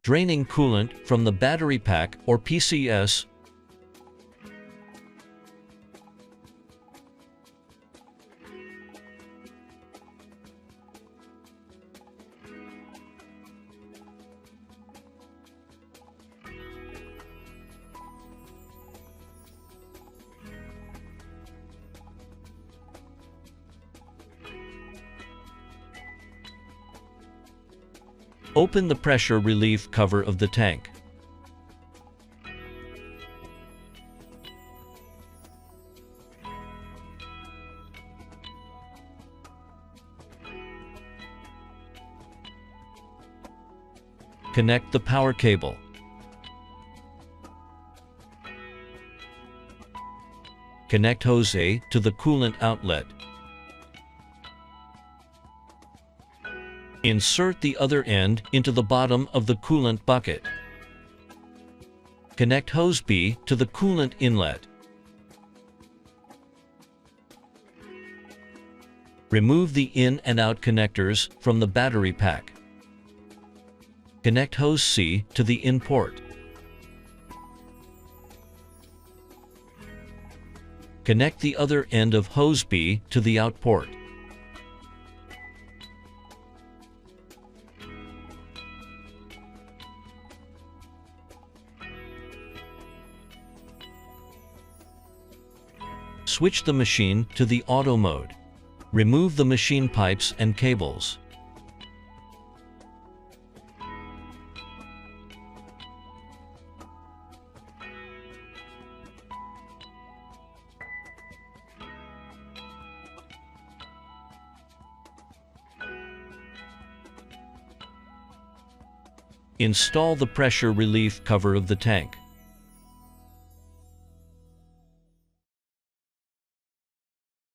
Draining coolant from the battery pack or PCS. Open the pressure relief cover of the tank. Connect the power cable. Connect hose A to the coolant outlet. Insert the other end into the bottom of the coolant bucket. Connect hose B to the coolant inlet. Remove the in and out connectors from the battery pack. Connect hose C to the in port. Connect the other end of hose B to the out port. Switch the machine to the auto mode. Remove the machine pipes and cables. Install the pressure relief cover of the tank.